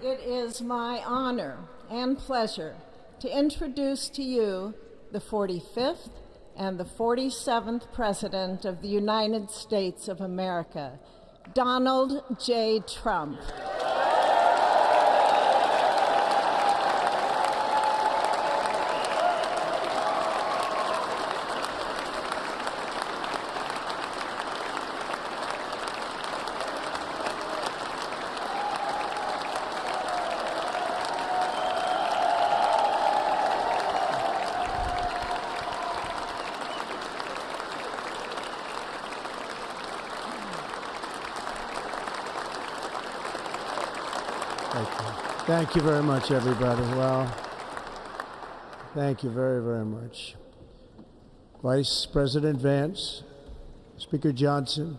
It is my honor and pleasure to introduce to you the 45th and the 47th President of the United States of America, Donald J. Trump. Thank you very much, everybody. Well, thank you very, very much. Vice President Vance, Speaker Johnson,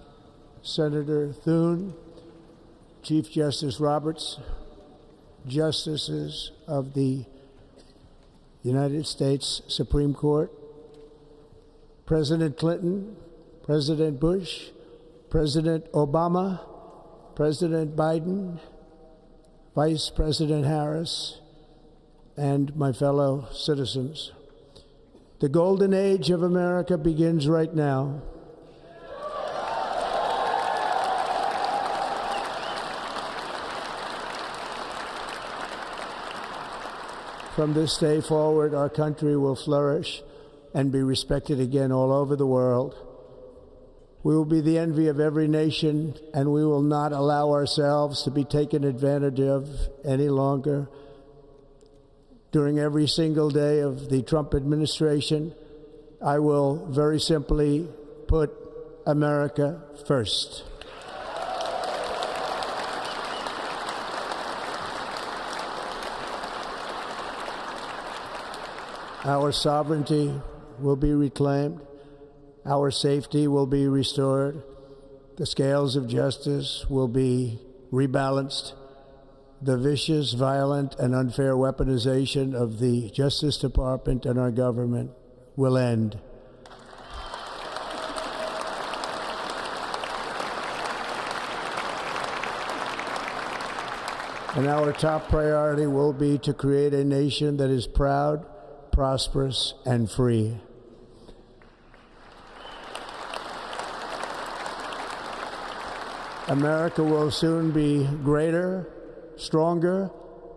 Senator Thune, Chief Justice Roberts, Justices of the United States Supreme Court, President Clinton, President Bush, President Obama, President Biden, Vice President Harris, and my fellow citizens. The golden age of America begins right now. From this day forward, our country will flourish and be respected again all over the world. We will be the envy of every nation, and we will not allow ourselves to be taken advantage of any longer. During every single day of the Trump administration, I will very simply put America first. Our sovereignty will be reclaimed. Our safety will be restored. The scales of justice will be rebalanced. The vicious, violent, and unfair weaponization of the Justice Department and our government will end. And our top priority will be to create a nation that is proud, prosperous, and free. America will soon be greater, stronger,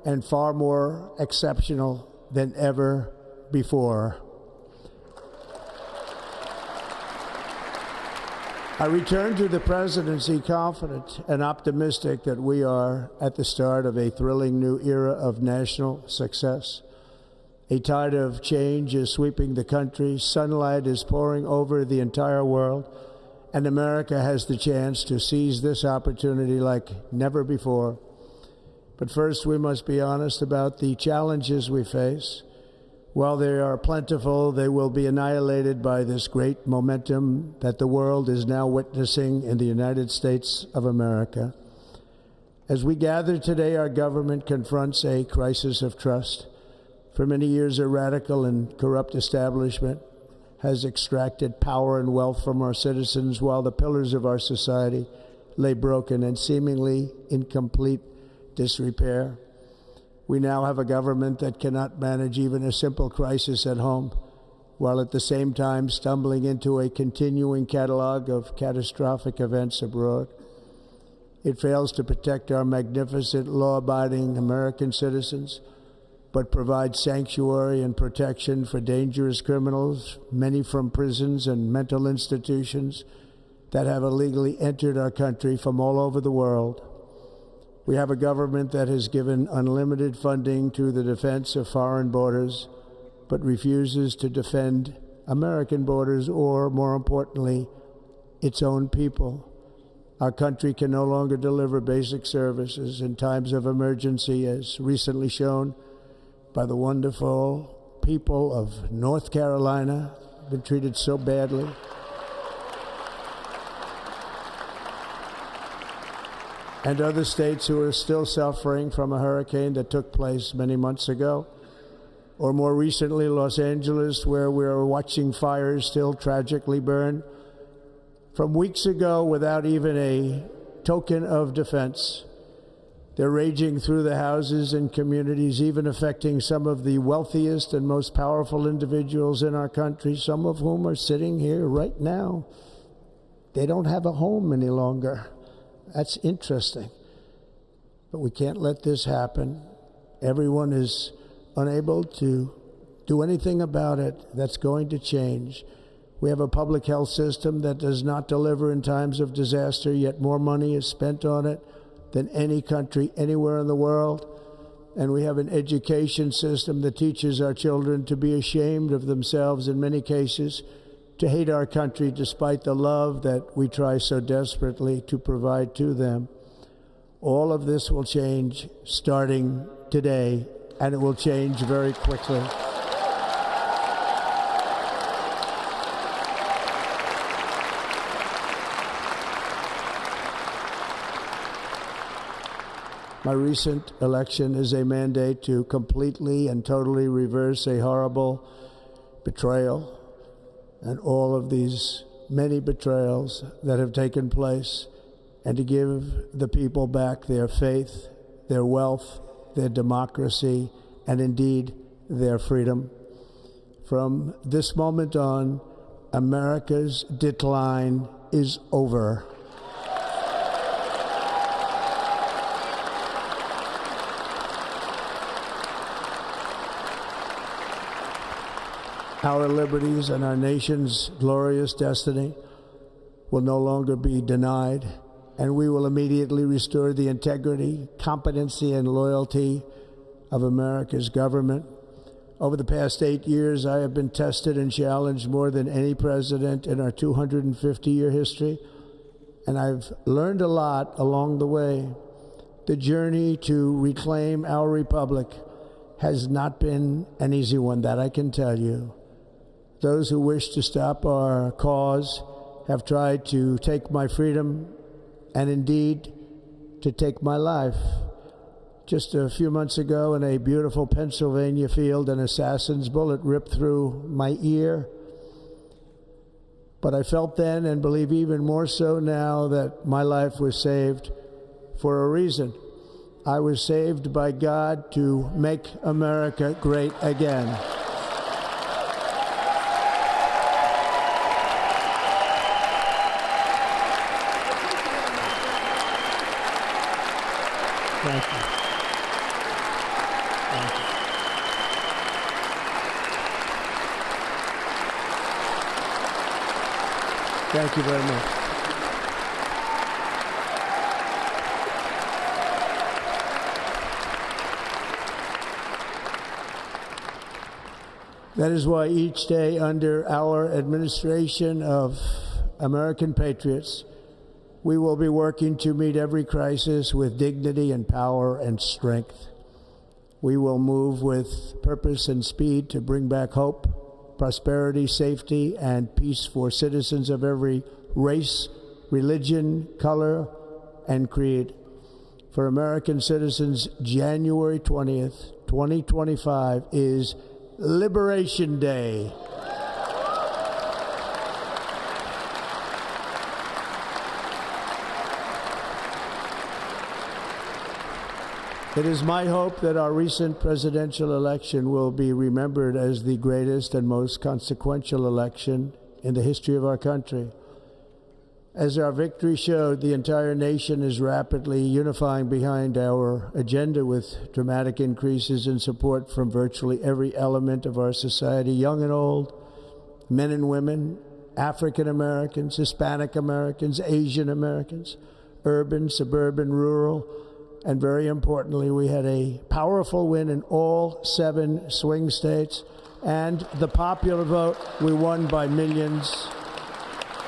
and far more exceptional than ever before. I return to the presidency confident and optimistic that we are at the start of a thrilling new era of national success. A tide of change is sweeping the country, sunlight is pouring over the entire world, and America has the chance to seize this opportunity like never before. But first, we must be honest about the challenges we face. While they are plentiful, they will be annihilated by this great momentum that the world is now witnessing in the United States of America. As we gather today, our government confronts a crisis of trust. For many years, a radical and corrupt establishment has extracted power and wealth from our citizens while the pillars of our society lay broken and seemingly in complete disrepair. We now have a government that cannot manage even a simple crisis at home, while at the same time stumbling into a continuing catalog of catastrophic events abroad. It fails to protect our magnificent, law-abiding American citizens, but provides sanctuary and protection for dangerous criminals, many from prisons and mental institutions that have illegally entered our country from all over the world. We have a government that has given unlimited funding to the defense of foreign borders, but refuses to defend American borders or, more importantly, its own people. Our country can no longer deliver basic services in times of emergency, as recently shown by the wonderful people of North Carolina, been treated so badly. And other states who are still suffering from a hurricane that took place many months ago. Or more recently, Los Angeles, where we are watching fires still tragically burn. From weeks ago, without even a token of defense, They're raging through the houses and communities, even affecting some of the wealthiest and most powerful individuals in our country, some of whom are sitting here right now. They don't have a home any longer. That's interesting. But we can't let this happen. Everyone is unable to do anything about it. That's going to change. We have a public health system that does not deliver in times of disaster, yet more money is spent on it than any country anywhere in the world. And we have an education system that teaches our children to be ashamed of themselves in many cases, to hate our country despite the love that we try so desperately to provide to them. All of this will change starting today, and it will change very quickly. My recent election is a mandate to completely and totally reverse a horrible betrayal and all of these many betrayals that have taken place, and to give the people back their faith, their wealth, their democracy, and indeed their freedom. From this moment on, America's decline is over. Our liberties and our nation's glorious destiny will no longer be denied, and we will immediately restore the integrity, competency, and loyalty of America's government. Over the past 8 years, I have been tested and challenged more than any president in our 250-year history, and I've learned a lot along the way. The journey to reclaim our republic has not been an easy one, that I can tell you. Those who wish to stop our cause have tried to take my freedom and indeed to take my life. Just a few months ago in a beautiful Pennsylvania field, an assassin's bullet ripped through my ear. But I felt then, and believe even more so now, that my life was saved for a reason. I was saved by God to make America great again. Thank you. Thank you. Thank you very much. That is why each day under our administration of American patriots, we will be working to meet every crisis with dignity and power and strength. We will move with purpose and speed to bring back hope, prosperity, safety, and peace for citizens of every race, religion, color, and creed. For American citizens, January 20th, 2025 is Liberation Day. It is my hope that our recent presidential election will be remembered as the greatest and most consequential election in the history of our country. As our victory showed, the entire nation is rapidly unifying behind our agenda with dramatic increases in support from virtually every element of our society, young and old, men and women, African Americans, Hispanic Americans, Asian Americans, urban, suburban, rural. And very importantly, we had a powerful win in all 7 swing states. And the popular vote, we won by millions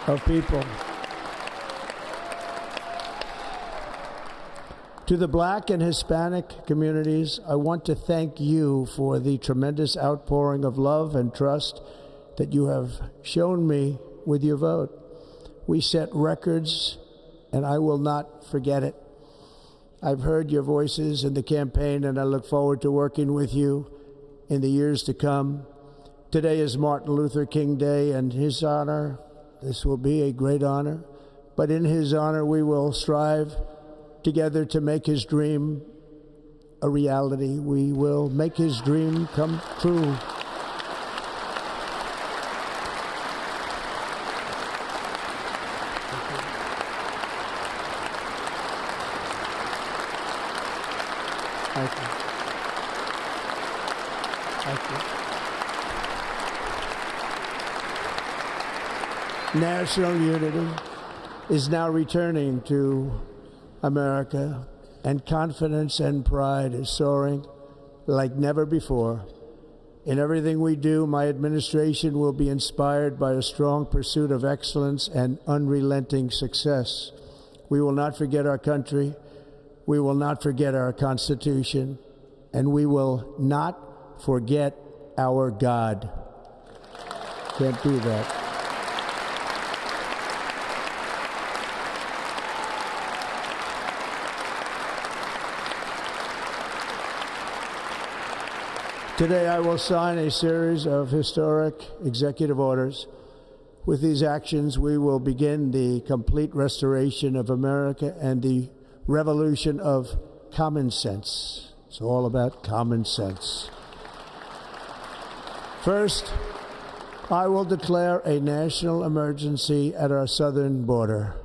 of people. To the Black and Hispanic communities, I want to thank you for the tremendous outpouring of love and trust that you have shown me with your vote. We set records, and I will not forget it. I've heard your voices in the campaign, and I look forward to working with you in the years to come. Today is Martin Luther King Day, and his honor, this will be a great honor, but in his honor we will strive together to make his dream a reality. We will make his dream come true. Thank you. Thank you. National unity is now returning to America, and confidence and pride is soaring like never before. In everything we do, my administration will be inspired by a strong pursuit of excellence and unrelenting success. We will not forget our country. We will not forget our Constitution, and we will not forget our God. Can't do that. Today, I will sign a series of historic executive orders. With these actions, we will begin the complete restoration of America and the revolution of common sense. It's all about common sense. First, I will declare a national emergency at our southern border.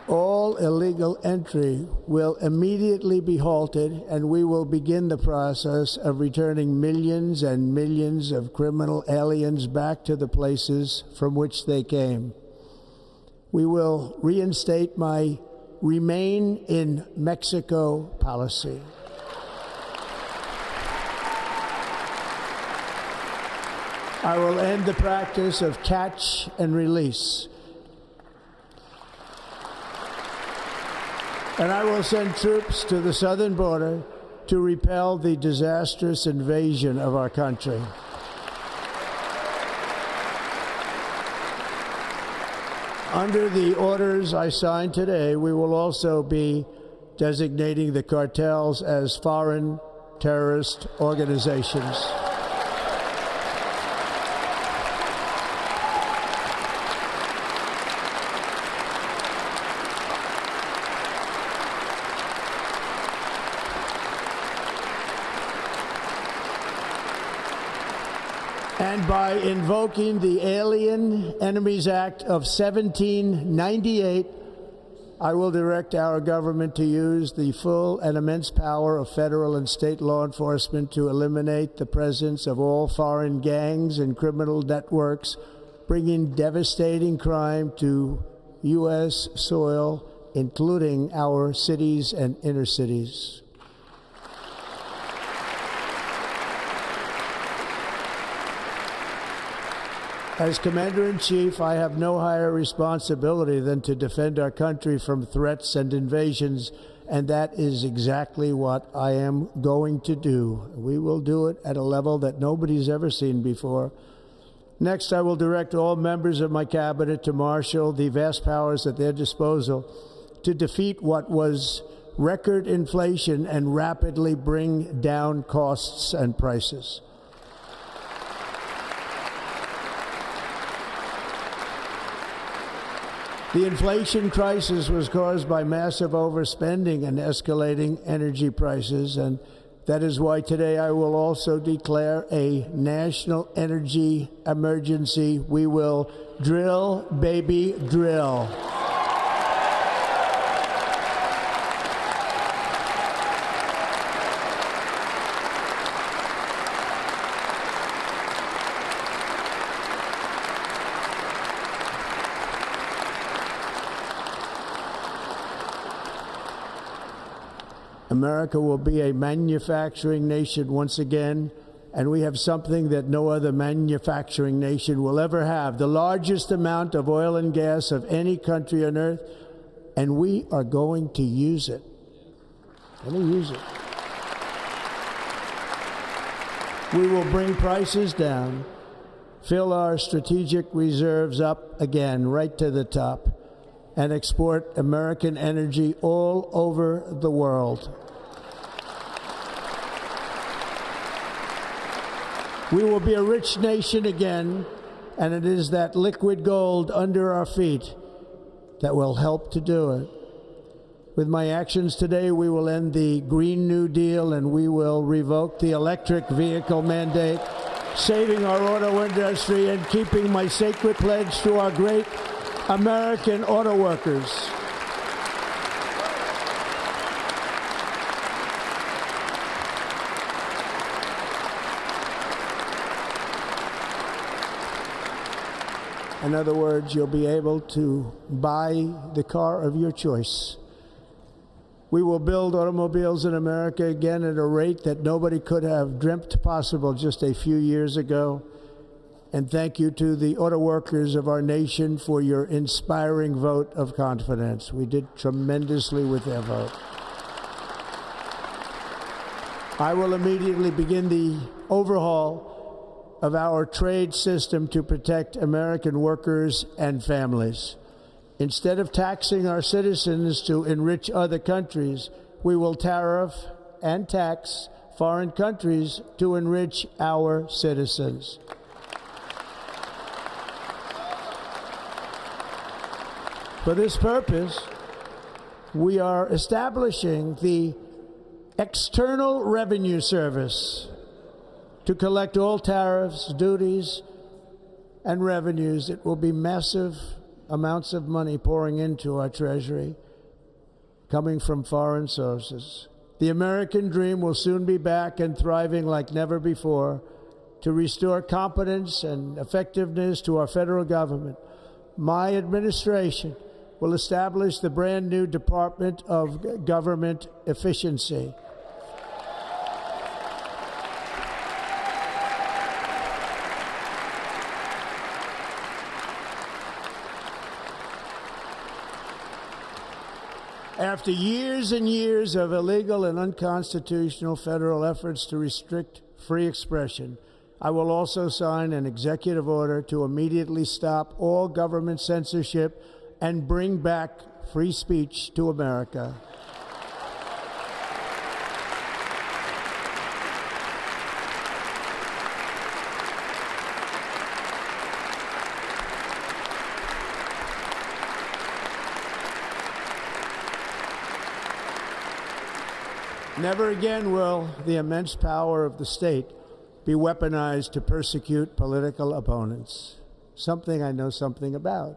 All illegal entry will immediately be halted, and we will begin the process of returning millions and millions of criminal aliens back to the places from which they came. We will reinstate my Remain in Mexico policy. I will end the practice of catch and release. And I will send troops to the southern border to repel the disastrous invasion of our country. Under the orders I signed today, we will also be designating the cartels as foreign terrorist organizations. And by invoking the Alien Enemies Act of 1798, I will direct our government to use the full and immense power of federal and state law enforcement to eliminate the presence of all foreign gangs and criminal networks, bringing devastating crime to U.S. soil, including our cities and inner cities. As Commander-in-Chief, I have no higher responsibility than to defend our country from threats and invasions, and that is exactly what I am going to do. We will do it at a level that nobody's ever seen before. Next, I will direct all members of my cabinet to marshal the vast powers at their disposal to defeat what was record inflation and rapidly bring down costs and prices. The inflation crisis was caused by massive overspending and escalating energy prices, and that is why today I will also declare a national energy emergency. We will drill, baby, drill. America will be a manufacturing nation once again, and we have something that no other manufacturing nation will ever have, the largest amount of oil and gas of any country on earth, and we are going to use it. Let me use it. We will bring prices down, fill our strategic reserves up again right to the top, and export American energy all over the world. We will be a rich nation again, and it is that liquid gold under our feet that will help to do it. With my actions today, we will end the Green New Deal and we will revoke the electric vehicle mandate, saving our auto industry and keeping my sacred pledge to our great American auto workers. In other words, you'll be able to buy the car of your choice. We will build automobiles in America again at a rate that nobody could have dreamt possible just a few years ago. And thank you to the auto workers of our nation for your inspiring vote of confidence. We did tremendously with their vote. I will immediately begin the overhaul of our trade system to protect American workers and families. Instead of taxing our citizens to enrich other countries, we will tariff and tax foreign countries to enrich our citizens. For this purpose, we are establishing the External Revenue Service to collect all tariffs, duties, and revenues. It will be massive amounts of money pouring into our treasury, coming from foreign sources. The American dream will soon be back and thriving like never before to restore competence and effectiveness to our federal government. My administration will establish the brand new Department of Government Efficiency. After years and years of illegal and unconstitutional federal efforts to restrict free expression, I will also sign an executive order to immediately stop all government censorship and bring back free speech to America. Never again will the immense power of the state be weaponized to persecute political opponents, something I know something about.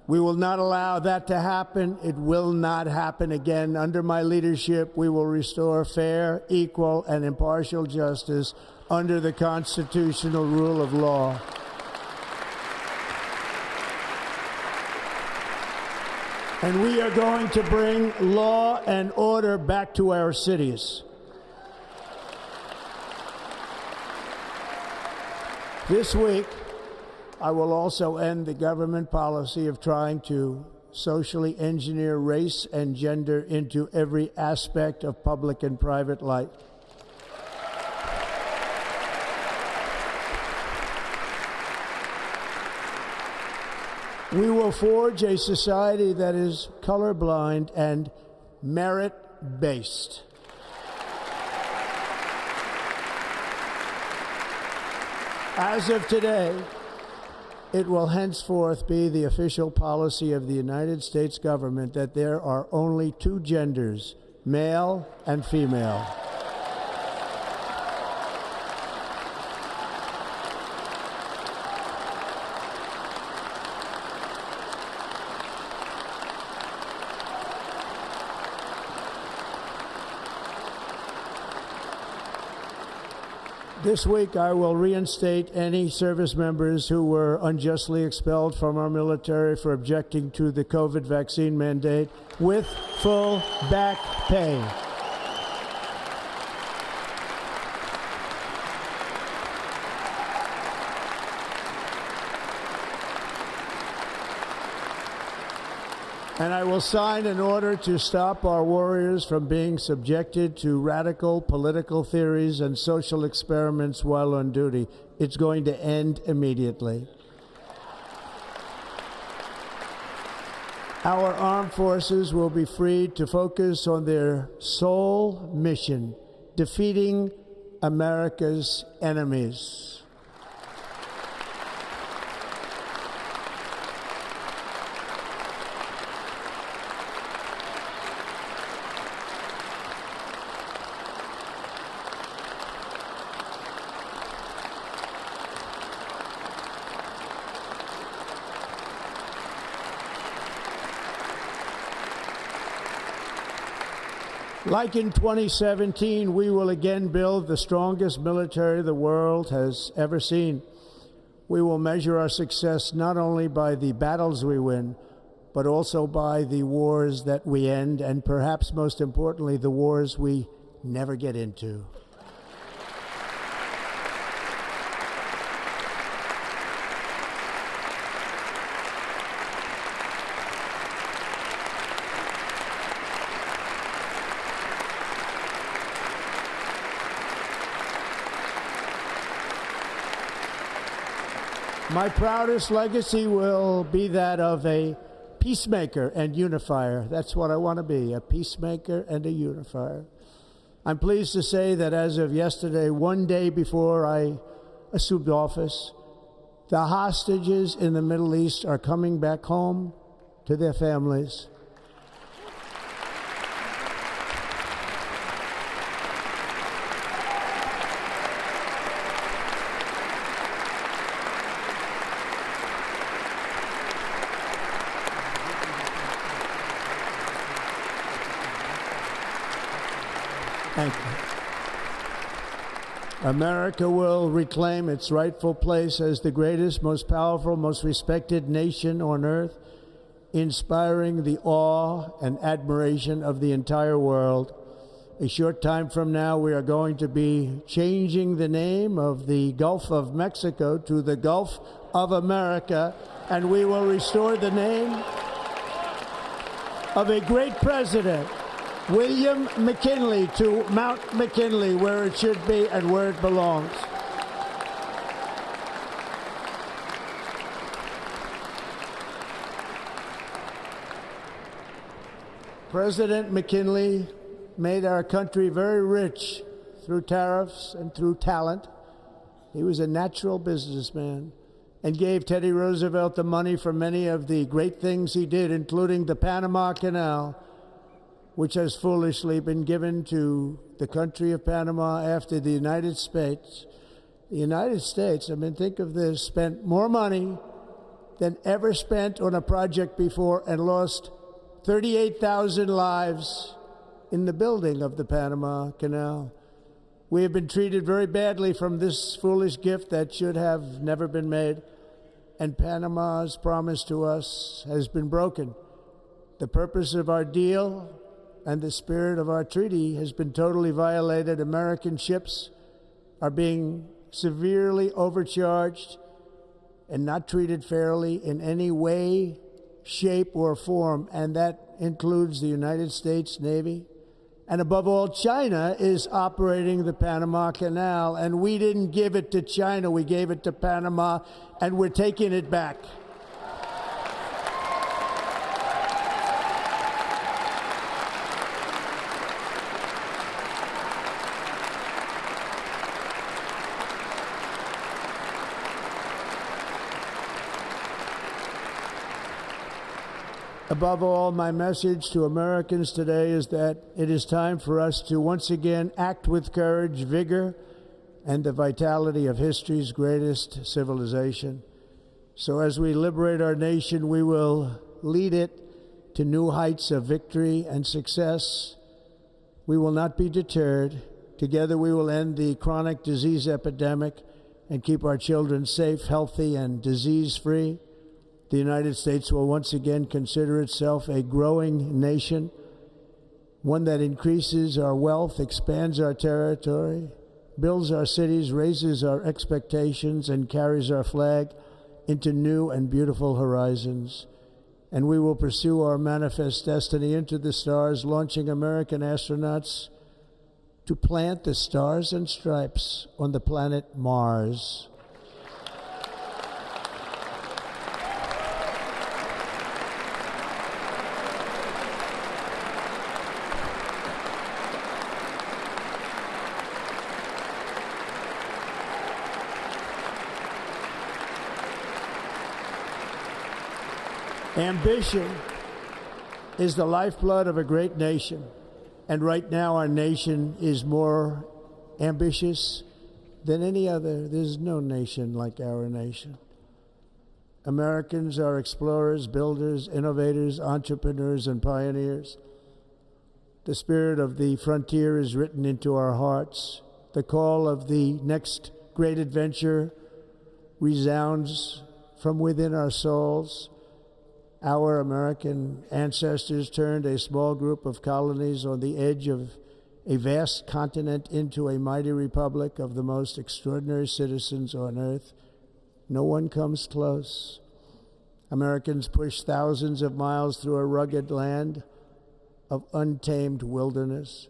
We will not allow that to happen. It will not happen again. Under my leadership, we will restore fair, equal, and impartial justice under the constitutional rule of law. And we are going to bring law and order back to our cities. This week, I will also end the government policy of trying to socially engineer race and gender into every aspect of public and private life. We will forge a society that is colorblind and merit-based. As of today, it will henceforth be the official policy of the United States government that there are only two genders, male and female. This week, I will reinstate any service members who were unjustly expelled from our military for objecting to the COVID vaccine mandate with full back pay. And I will sign an order to stop our warriors from being subjected to radical political theories and social experiments while on duty. It's going to end immediately. Our armed forces will be freed to focus on their sole mission, defeating America's enemies. Like in 2017, we will again build the strongest military the world has ever seen. We will measure our success not only by the battles we win, but also by the wars that we end, and perhaps most importantly, the wars we never get into. My proudest legacy will be that of a peacemaker and unifier. That's what I want to be, a peacemaker and a unifier. I'm pleased to say that as of yesterday, one day before I assumed office, the hostages in the Middle East are coming back home to their families. Thank you. America will reclaim its rightful place as the greatest, most powerful, most respected nation on earth, inspiring the awe and admiration of the entire world. A short time from now, we are going to be changing the name of the Gulf of Mexico to the Gulf of America, and we will restore the name of a great president, William McKinley, to Mount McKinley, where it should be and where it belongs. President McKinley made our country very rich through tariffs and through talent. He was a natural businessman and gave Teddy Roosevelt the money for many of the great things he did, including the Panama Canal, which has foolishly been given to the country of Panama after the United States. The United States, I mean, think of this, spent more money than ever spent on a project before and lost 38,000 lives in the building of the Panama Canal. We have been treated very badly from this foolish gift that should have never been made, and Panama's promise to us has been broken. The purpose of our deal and the spirit of our treaty has been totally violated. American ships are being severely overcharged and not treated fairly in any way, shape, or form, and that includes the United States Navy. And above all, China is operating the Panama Canal, and we didn't give it to China, we gave it to Panama, and we're taking it back. Above all, my message to Americans today is that it is time for us to once again act with courage, vigor, and the vitality of history's greatest civilization. So as we liberate our nation, we will lead it to new heights of victory and success. We will not be deterred. Together we will end the chronic disease epidemic and keep our children safe, healthy, and disease-free. The United States will once again consider itself a growing nation, one that increases our wealth, expands our territory, builds our cities, raises our expectations, and carries our flag into new and beautiful horizons. and we will pursue our manifest destiny into the stars, launching American astronauts to plant the stars and stripes on the planet Mars. Ambition is the lifeblood of a great nation, and right now our nation is more ambitious than any other. There's no nation like our nation. Americans are explorers, builders, innovators, entrepreneurs, and pioneers. The spirit of the frontier is written into our hearts. The call of the next great adventure resounds from within our souls. Our American ancestors turned a small group of colonies on the edge of a vast continent into a mighty republic of the most extraordinary citizens on earth. No one comes close. Americans pushed thousands of miles through a rugged land of untamed wilderness.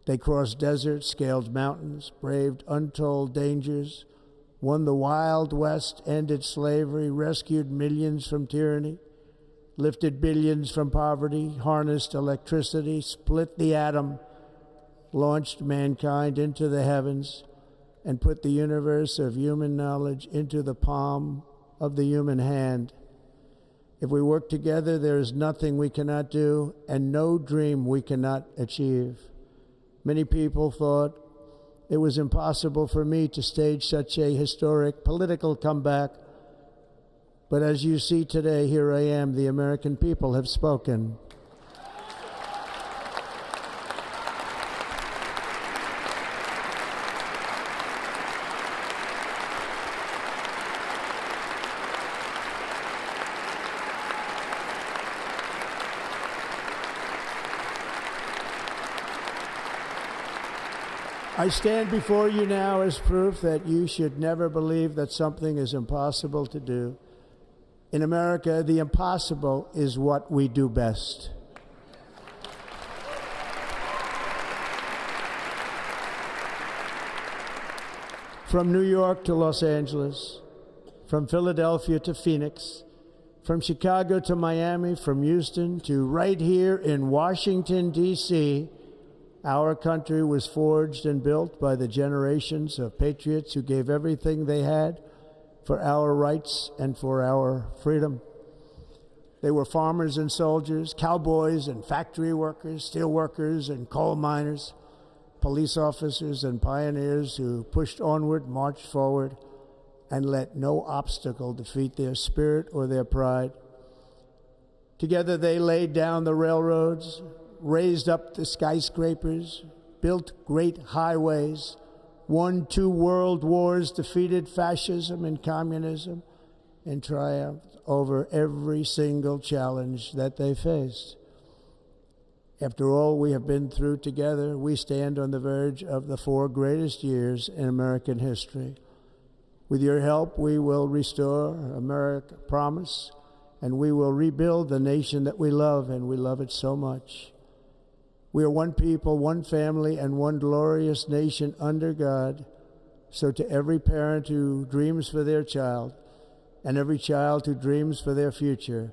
They crossed deserts, scaled mountains, braved untold dangers, won the Wild West, ended slavery, rescued millions from tyranny, lifted billions from poverty, harnessed electricity, split the atom, launched mankind into the heavens, and put the universe of human knowledge into the palm of the human hand. If we work together, there is nothing we cannot do and no dream we cannot achieve. Many people thought it was impossible for me to stage such a historic political comeback. But as you see today, here I am. The American people have spoken. I stand before you now as proof that you should never believe that something is impossible to do. In America, the impossible is what we do best. From New York to Los Angeles, from Philadelphia to Phoenix, from Chicago to Miami, from Houston to right here in Washington, D.C., our country was forged and built by the generations of patriots who gave everything they had for our rights and for our freedom. They were farmers and soldiers, cowboys and factory workers, steel workers and coal miners, police officers and pioneers who pushed onward, marched forward, and let no obstacle defeat their spirit or their pride. Together they laid down the railroads, raised up the skyscrapers, built great highways, won 2 world wars, defeated fascism and communism, and triumphed over every single challenge that they faced. After all we have been through together, we stand on the verge of the 4 greatest years in American history. With your help, we will restore America, promise, and we will rebuild the nation that we love, and we love it so much. We are one people, one family, and one glorious nation under God. So to every parent who dreams for their child, and every child who dreams for their future,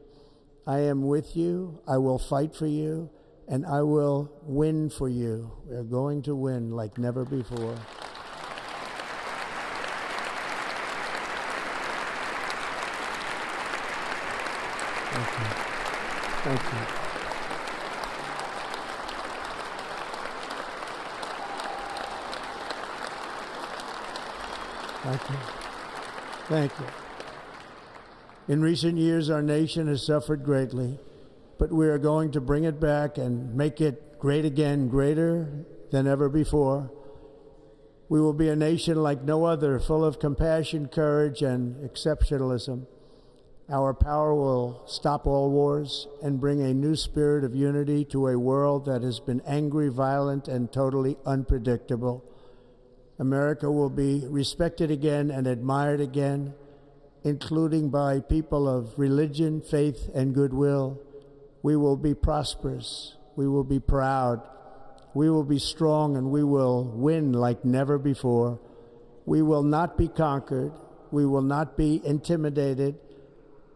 I am with you, I will fight for you, and I will win for you. We are going to win like never before. Thank you. Thank you. Thank you. Thank you. In recent years, our nation has suffered greatly, but we are going to bring it back and make it great again, greater than ever before. We will be a nation like no other, full of compassion, courage, and exceptionalism. Our power will stop all wars and bring a new spirit of unity to a world that has been angry, violent, and totally unpredictable. America will be respected again and admired again, including by people of religion, faith, and goodwill, we will be prosperous, we will be proud, we will be strong, and we will win like never before. We will not be conquered, we will not be intimidated,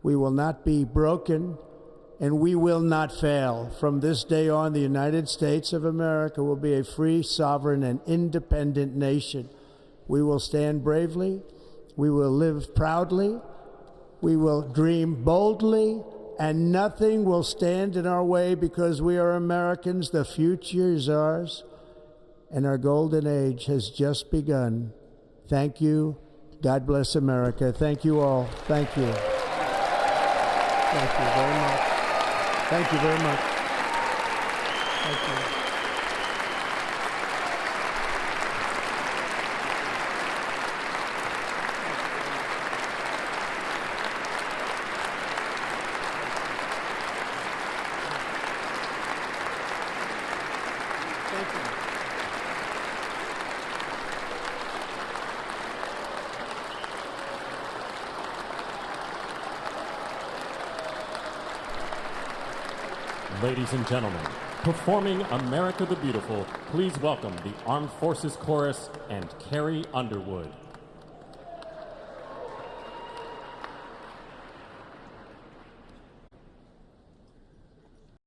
we will not be broken, and we will not fail. From this day on, the United States of America will be a free, sovereign, and independent nation. We will stand bravely, we will live proudly, we will dream boldly, and nothing will stand in our way because we are Americans. The future is ours, and our golden age has just begun. Thank you. God bless America. Thank you all. Thank you. Thank you very much. Thank you very much. Thank you. Ladies and gentlemen, performing America the Beautiful, please welcome the Armed Forces Chorus and Carrie Underwood.